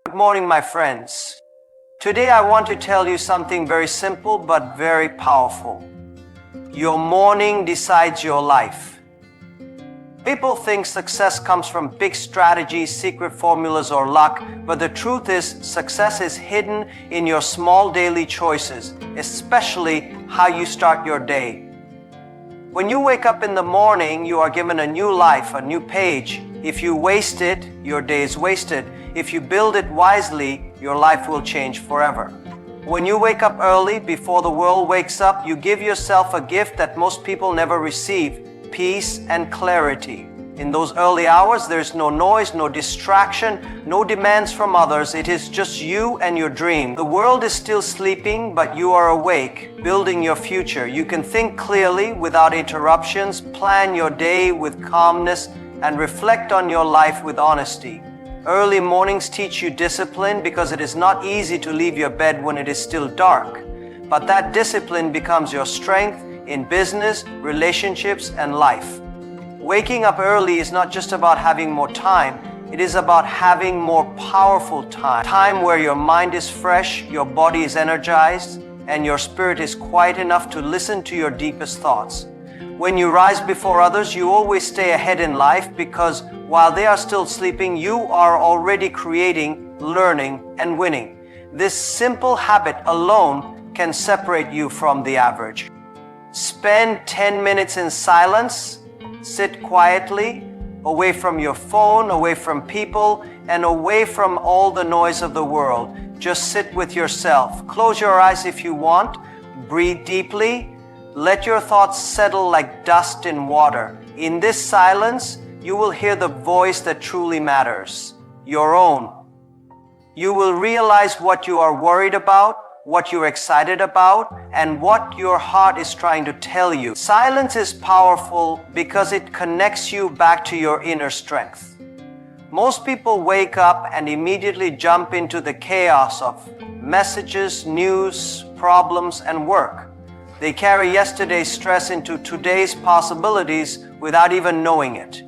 Good morning, my friends. Today I want to tell you something very simple but very powerful. Your morning decides your life. People think success comes from big strategies, secret formulas, or luck, but the truth is success is hidden in your small daily choices, especially how you start your day. When you wake up in the morning, you are given a new life, a new page. If you waste it, your day is wasted. If you build it wisely, your life will change forever. When you wake up early, before the world wakes up, you give yourself a gift that most people never receive: peace and clarity. In those early hours, there's no noise, no distraction, no demands from others. It is just you and your dream. The world is still sleeping, but you are awake, building your future. You can think clearly without interruptions, plan your day with calmness, and reflect on your life with honesty. Early mornings teach you discipline because it is not easy to leave your bed when it is still dark. But that discipline becomes your strength in business, relationships, and life. Waking up early is not just about having more time, it is about having more powerful time. Time where your mind is fresh, your body is energized, and your spirit is quiet enough to listen to your deepest thoughts. When you rise before others, you always stay ahead in life because while they are still sleeping, you are already creating, learning, and winning. This simple habit alone can separate you from the average. Spend 10 minutes in silence. Sit quietly, away from your phone, away from people, and away from all the noise of the world. Just sit with yourself. Close your eyes if you want. Breathe deeply. Let your thoughts settle like dust in water. In this silence, you will hear the voice that truly matters, your own. You will realize what you are worried about, what you're excited about, and what your heart is trying to tell you. Silence is powerful because it connects you back to your inner strength. Most people wake up and immediately jump into the chaos of messages, news, problems, and work. They carry yesterday's stress into today's possibilities without even knowing it.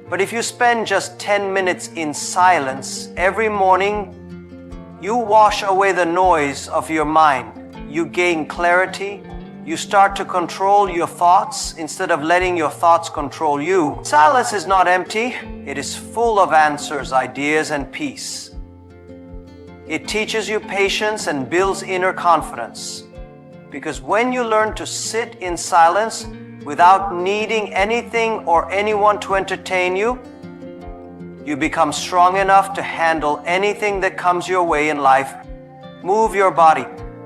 But if you spend just 10 minutes in silence every morning, you wash away the noise of your mind. You gain clarity. You start to control your thoughts instead of letting your thoughts control you. Silence is not empty. It is full of answers, ideas, and peace. It teaches you patience and builds inner confidence. Because when you learn to sit in silence without needing anything or anyone to entertain you, you become strong enough to handle anything that comes your way in life. Move your body.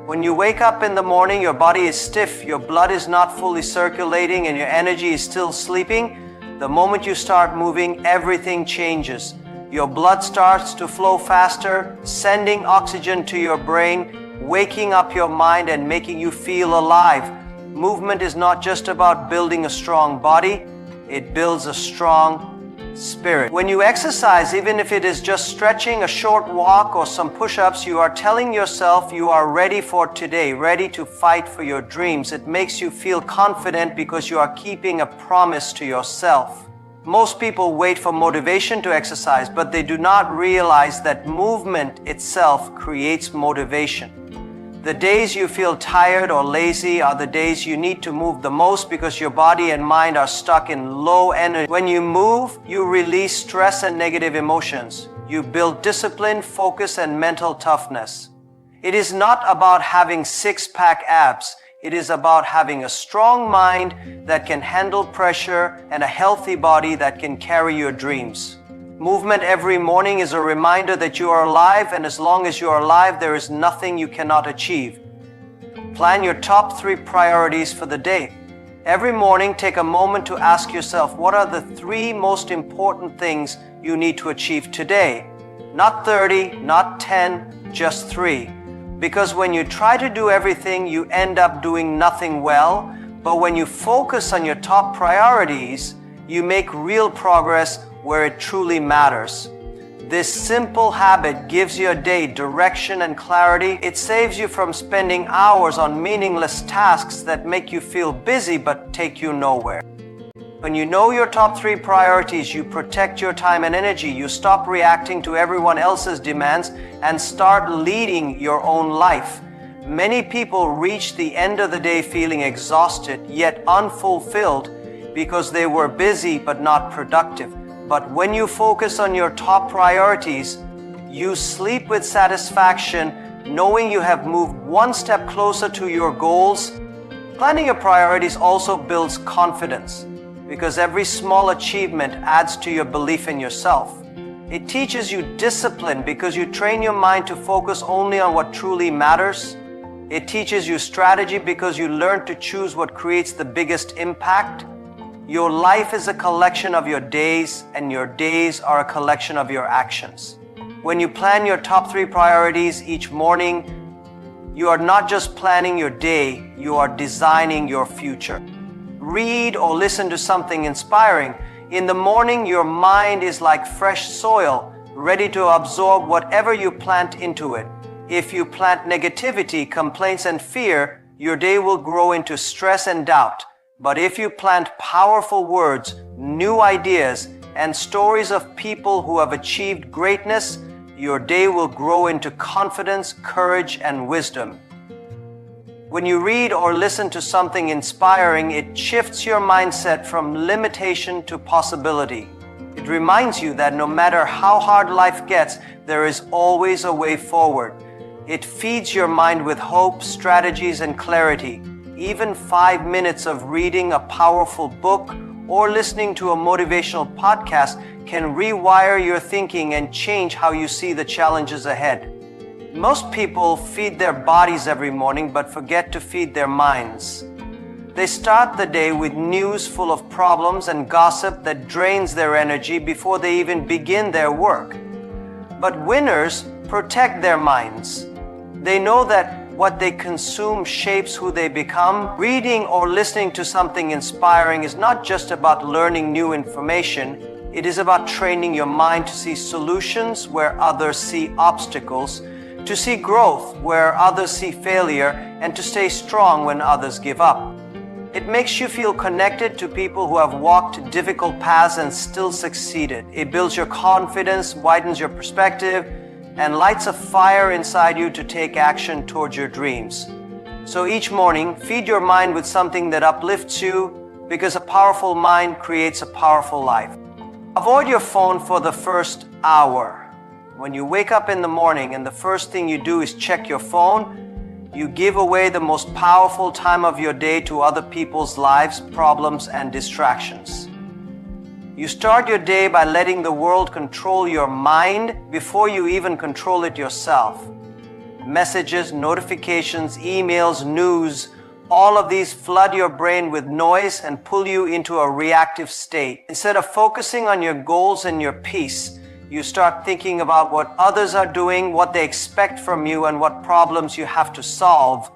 When you wake up in the morning, your body is stiff, your blood is not fully circulating, and your energy is still sleeping. The moment you start moving, everything changes. Your blood starts to flow faster, sending oxygen to your brain, waking up your mind and making you feel alive. Movement is not just about building a strong body, it builds a strong spirit. When you exercise, even if it is just stretching, a short walk, or some push-ups, you are telling yourself you are ready for today, ready to fight for your dreams. It makes you feel confident because you are keeping a promise to yourself. Most people wait for motivation to exercise, but they do not realize that movement itself creates motivation. The days you feel tired or lazy are the days you need to move the most because your body and mind are stuck in low energy. When you move, you release stress and negative emotions. You build discipline, focus, and mental toughness. It is not about having six-pack abs. It is about having a strong mind that can handle pressure and a healthy body that can carry your dreams. Movement every morning is a reminder that you are alive, and as long as you are alive, there is nothing you cannot achieve. Plan your top 3 priorities for the day. Every morning, take a moment to ask yourself, what are the 3 most important things you need to achieve today? Not 30, not 10, just 3. Because when you try to do everything, you end up doing nothing well. But when you focus on your top priorities, you make real progress where it truly matters. This simple habit gives your day direction and clarity. It saves you from spending hours on meaningless tasks that make you feel busy but take you nowhere. When you know your top 3 priorities, you protect your time and energy. You stop reacting to everyone else's demands and start leading your own life. Many people reach the end of the day feeling exhausted yet unfulfilled because they were busy but not productive. But when you focus on your top priorities, you sleep with satisfaction, knowing you have moved one step closer to your goals. Planning your priorities also builds confidence, because every small achievement adds to your belief in yourself. It teaches you discipline because you train your mind to focus only on what truly matters. It teaches you strategy because you learn to choose what creates the biggest impact. Your life is a collection of your days, and your days are a collection of your actions. When you plan your top 3 priorities each morning, you are not just planning your day, you are designing your future. Read or listen to something inspiring. In the morning, your mind is like fresh soil, ready to absorb whatever you plant into it. If you plant negativity, complaints, and fear, your day will grow into stress and doubt. But if you plant powerful words, new ideas, and stories of people who have achieved greatness, your day will grow into confidence, courage, and wisdom. When you read or listen to something inspiring, it shifts your mindset from limitation to possibility. It reminds you that no matter how hard life gets, there is always a way forward. It feeds your mind with hope, strategies, and clarity. Even 5 minutes of reading a powerful book or listening to a motivational podcast can rewire your thinking and change how you see the challenges ahead. Most people feed their bodies every morning but forget to feed their minds. They start the day with news full of problems and gossip that drains their energy before they even begin their work. But winners protect their minds. They know that what they consume shapes who they become. Reading or listening to something inspiring is not just about learning new information. It is about training your mind to see solutions where others see obstacles, to see growth where others see failure, and to stay strong when others give up. It makes you feel connected to people who have walked difficult paths and still succeeded. It builds your confidence, widens your perspective, and lights a fire inside you to take action towards your dreams. So each morning, feed your mind with something that uplifts you, because a powerful mind creates a powerful life. Avoid your phone for the first hour. When you wake up in the morning and the first thing you do is check your phone, you give away the most powerful time of your day to other people's lives, problems, and distractions. You start your day by letting the world control your mind before you even control it yourself. Messages, notifications, emails, news, all of these flood your brain with noise and pull you into a reactive state. Instead of focusing on your goals and your peace, you start thinking about what others are doing, what they expect from you, and what problems you have to solve.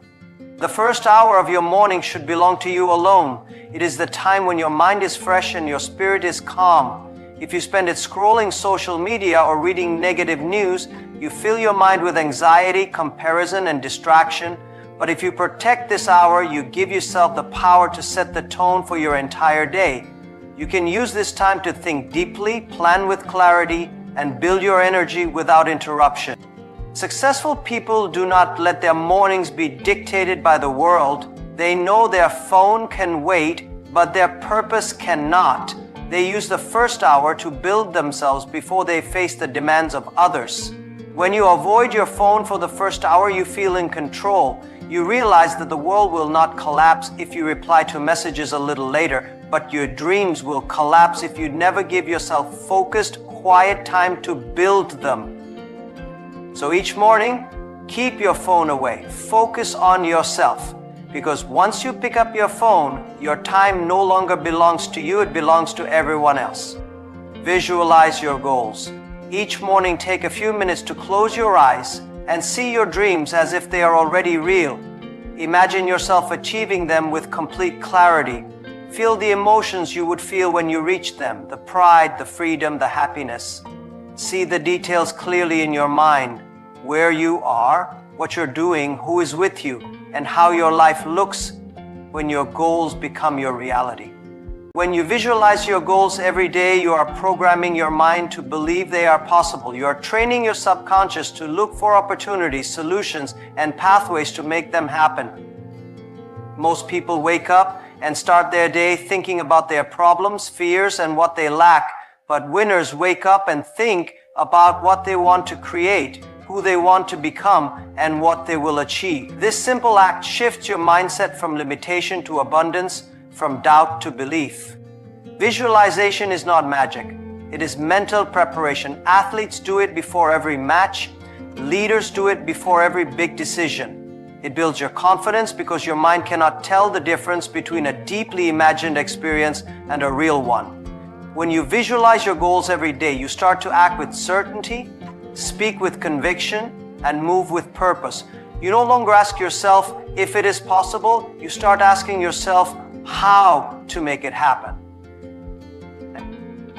The first hour of your morning should belong to you alone. It is the time when your mind is fresh and your spirit is calm. If you spend it scrolling social media or reading negative news, you fill your mind with anxiety, comparison, and distraction. But if you protect this hour, you give yourself the power to set the tone for your entire day. You can use this time to think deeply, plan with clarity, and build your energy without interruption. Successful people do not let their mornings be dictated by the world. They know their phone can wait, but their purpose cannot. They use the first hour to build themselves before they face the demands of others. When you avoid your phone for the first hour, you feel in control. You realize that the world will not collapse if you reply to messages a little later, but your dreams will collapse if you never give yourself focused, quiet time to build them. So each morning, keep your phone away. Focus on yourself. Because once you pick up your phone, your time no longer belongs to you, it belongs to everyone else. Visualize your goals. Each morning, take a few minutes to close your eyes and see your dreams as if they are already real. Imagine yourself achieving them with complete clarity. Feel the emotions you would feel when you reach them, the pride, the freedom, the happiness. See the details clearly in your mind, where you are, what you're doing, who is with you, and how your life looks when your goals become your reality. When you visualize your goals every day, you are programming your mind to believe they are possible. You are training your subconscious to look for opportunities, solutions, and pathways to make them happen. Most people wake up and start their day thinking about their problems, fears, and what they lack. But winners wake up and think about what they want to create, who they want to become, and what they will achieve. This simple act shifts your mindset from limitation to abundance, from doubt to belief. Visualization is not magic. It is mental preparation. Athletes do it before every match. Leaders do it before every big decision. It builds your confidence because your mind cannot tell the difference between a deeply imagined experience and a real one. When you visualize your goals every day, you start to act with certainty, speak with conviction, and move with purpose. You no longer ask yourself if it is possible. You start asking yourself how to make it happen.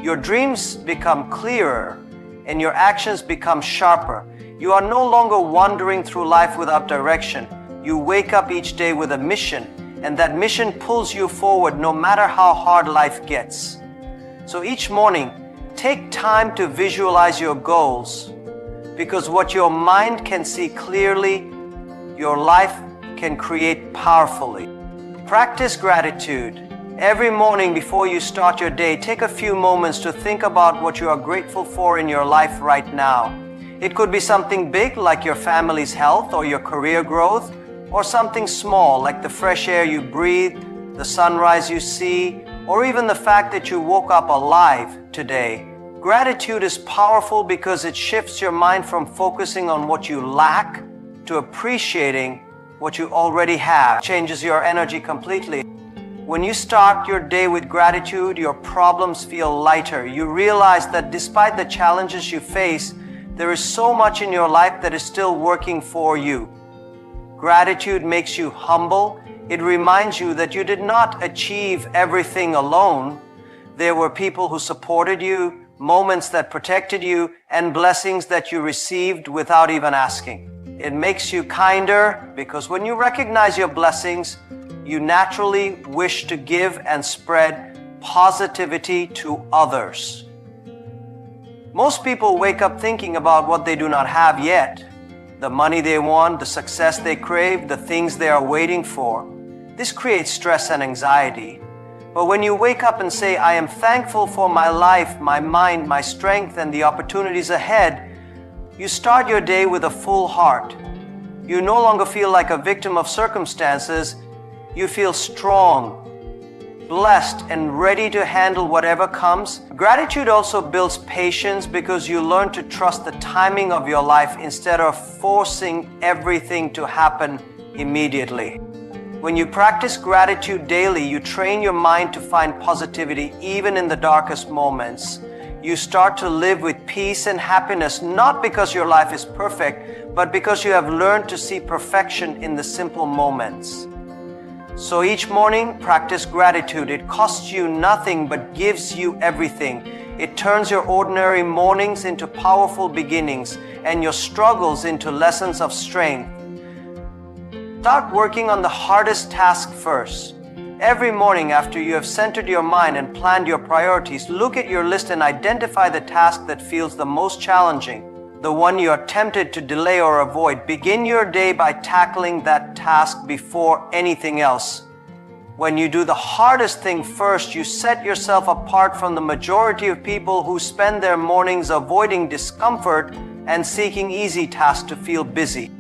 Your dreams become clearer and your actions become sharper. You are no longer wandering through life without direction. You wake up each day with a mission, and that mission pulls you forward no matter how hard life gets. So each morning, take time to visualize your goals, because what your mind can see clearly, your life can create powerfully. Practice gratitude. Every morning before you start your day, take a few moments to think about what you are grateful for in your life right now. It could be something big like your family's health or your career growth, or something small like the fresh air you breathe, the sunrise you see, or even the fact that you woke up alive today. Gratitude is powerful because it shifts your mind from focusing on what you lack to appreciating what you already have. It changes your energy completely. When you start your day with gratitude, your problems feel lighter. You realize that despite the challenges you face, there is so much in your life that is still working for you. Gratitude makes you humble. It reminds you that you did not achieve everything alone. There were people who supported you, moments that protected you, and blessings that you received without even asking. It makes you kinder because when you recognize your blessings, you naturally wish to give and spread positivity to others. Most people wake up thinking about what they do not have yet, the money they want, the success they crave, the things they are waiting for. This creates stress and anxiety. But when you wake up and say, I am thankful for my life, my mind, my strength, and the opportunities ahead, you start your day with a full heart. You no longer feel like a victim of circumstances. You feel strong, blessed, and ready to handle whatever comes. Gratitude also builds patience because you learn to trust the timing of your life instead of forcing everything to happen immediately. When you practice gratitude daily, you train your mind to find positivity even in the darkest moments. You start to live with peace and happiness, not because your life is perfect, but because you have learned to see perfection in the simple moments. So each morning, practice gratitude. It costs you nothing but gives you everything. It turns your ordinary mornings into powerful beginnings and your struggles into lessons of strength. Start working on the hardest task first. Every morning after you have centered your mind and planned your priorities, look at your list and identify the task that feels the most challenging, the one you are tempted to delay or avoid. Begin your day by tackling that task before anything else. When you do the hardest thing first, you set yourself apart from the majority of people who spend their mornings avoiding discomfort and seeking easy tasks to feel busy.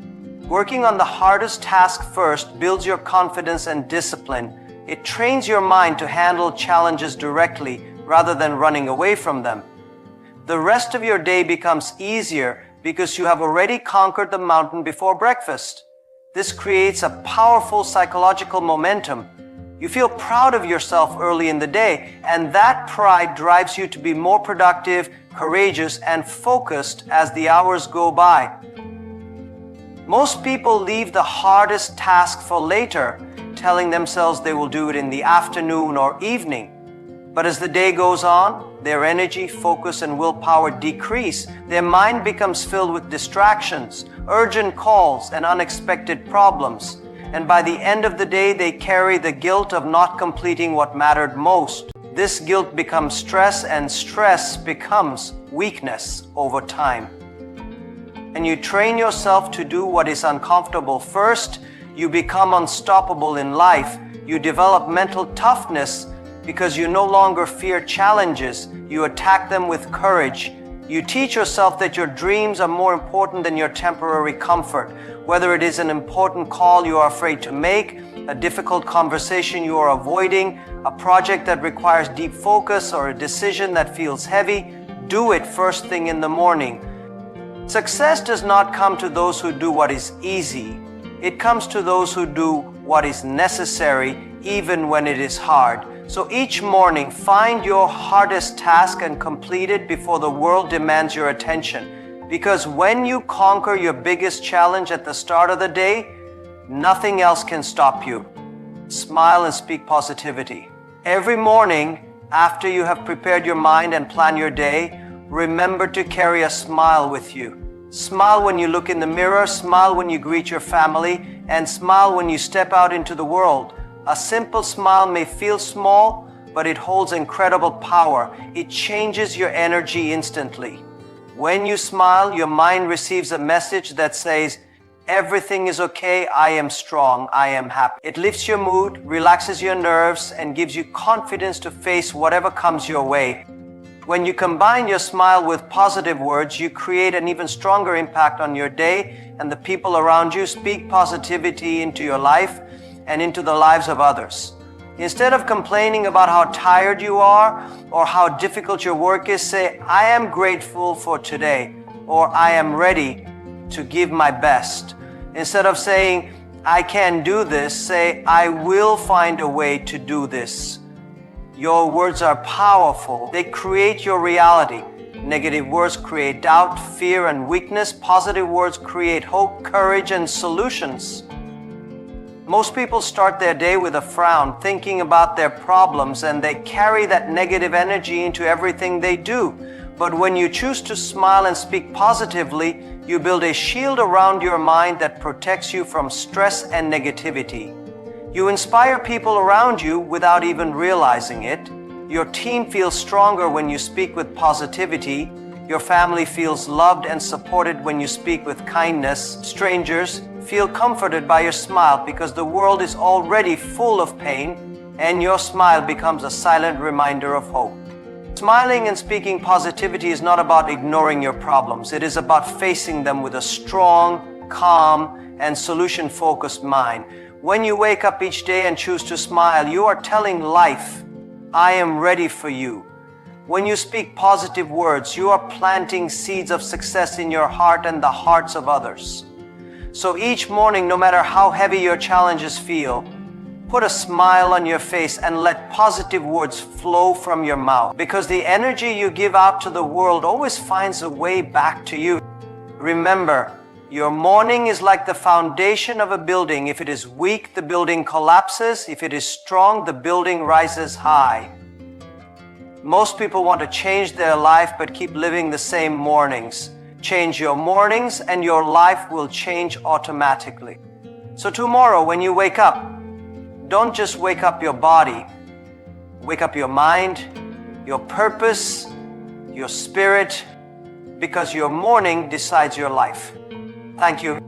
Working on the hardest task first builds your confidence and discipline. It trains your mind to handle challenges directly rather than running away from them. The rest of your day becomes easier because you have already conquered the mountain before breakfast. This creates a powerful psychological momentum. You feel proud of yourself early in the day, and that pride drives you to be more productive, courageous, and focused as the hours go by. Most people leave the hardest task for later, telling themselves they will do it in the afternoon or evening. But as the day goes on, their energy, focus, and willpower decrease. Their mind becomes filled with distractions, urgent calls, and unexpected problems. And by the end of the day, they carry the guilt of not completing what mattered most. This guilt becomes stress, and stress becomes weakness over time. And you train yourself to do what is uncomfortable first, you become unstoppable in life. You develop mental toughness because you no longer fear challenges. You attack them with courage. You teach yourself that your dreams are more important than your temporary comfort. Whether it is an important call you are afraid to make, a difficult conversation you are avoiding, a project that requires deep focus, or a decision that feels heavy, do it first thing in the morning. Success does not come to those who do what is easy. It comes to those who do what is necessary, even when it is hard. So each morning, find your hardest task and complete it before the world demands your attention. Because when you conquer your biggest challenge at the start of the day, nothing else can stop you. Smile and speak positivity. Every morning, after you have prepared your mind and planned your day, remember to carry a smile with you. Smile when you look in the mirror, smile when you greet your family, and smile when you step out into the world. A simple smile may feel small, but it holds incredible power. It changes your energy instantly. When you smile, your mind receives a message that says, everything is okay, I am strong, I am happy. It lifts your mood, relaxes your nerves, and gives you confidence to face whatever comes your way. When you combine your smile with positive words, you create an even stronger impact on your day and the people around you. Speak positivity into your life and into the lives of others. Instead of complaining about how tired you are or how difficult your work is, say, I am grateful for today, or I am ready to give my best. Instead of saying, I can't do this, say, I will find a way to do this. Your words are powerful. They create your reality. Negative words create doubt, fear, and weakness. Positive words create hope, courage, and solutions. Most people start their day with a frown, thinking about their problems, and they carry that negative energy into everything they do. But when you choose to smile and speak positively, you build a shield around your mind that protects you from stress and negativity. You inspire people around you without even realizing it. Your team feels stronger when you speak with positivity. Your family feels loved and supported when you speak with kindness. Strangers feel comforted by your smile because the world is already full of pain, and your smile becomes a silent reminder of hope. Smiling and speaking positivity is not about ignoring your problems. It is about facing them with a strong, calm, and solution-focused mind. When you wake up each day and choose to smile, you are telling life, I am ready for you. When you speak positive words, you are planting seeds of success in your heart and the hearts of others. So each morning, no matter how heavy your challenges feel, put a smile on your face and let positive words flow from your mouth. Because the energy you give out to the world always finds a way back to you. Remember, your morning is like the foundation of a building. If it is weak, the building collapses. If it is strong, the building rises high. Most people want to change their life but keep living the same mornings. Change your mornings and your life will change automatically. So tomorrow when you wake up, don't just wake up your body. Wake up your mind, your purpose, your spirit, because your morning decides your life. Thank you.